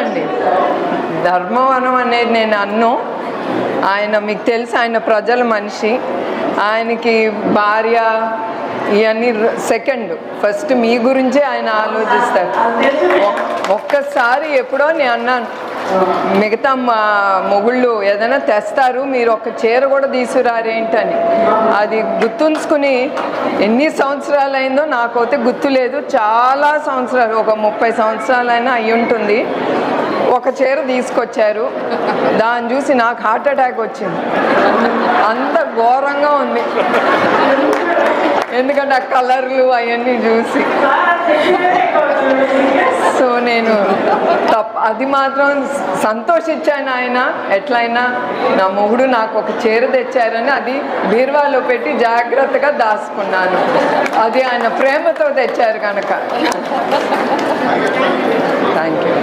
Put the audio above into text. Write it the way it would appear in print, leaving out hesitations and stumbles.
అండి ధర్మవనం అనేది నేను అన్ను. ఆయన మీకు తెలుసు, ఆయన ప్రజల మనిషి. ఆయనకి భార్య ఇవన్నీ సెకండ్, ఫస్ట్ మీ గురించే ఆయన ఆలోచిస్తారు. ఒక్కసారి ఎప్పుడో నేను అన్నాను, మిగతా మా మొగుళ్ళు ఏదైనా తెస్తారు, మీరు ఒక చీర కూడా తీసుకురారేంటని. అది గుర్తుంచుకుని ఎన్ని సంవత్సరాలు అయిందో నాకైతే గుర్తులేదు, చాలా సంవత్సరాలు, ఒక 30 సంవత్సరాలైనా అయి ఉంటుంది. ఒక చీర తీసుకొచ్చారు, దాన్ని చూసి నాకు హార్ట్ అటాక్ వచ్చింది. అంత ఘోరంగా ఉంది, ఎందుకంటే ఆ కలర్లు అవన్నీ చూసి. సో నేను అది మాత్రం సంతోషించాను. ఆయన ఎట్లయినా నా మొగుడు నాకు ఒక చీర తెచ్చారని అది బీరువాలో పెట్టి జాగ్రత్తగా దాచుకున్నాను. అది ఆయన ప్రేమతో తెచ్చారు కనుక. Thank you.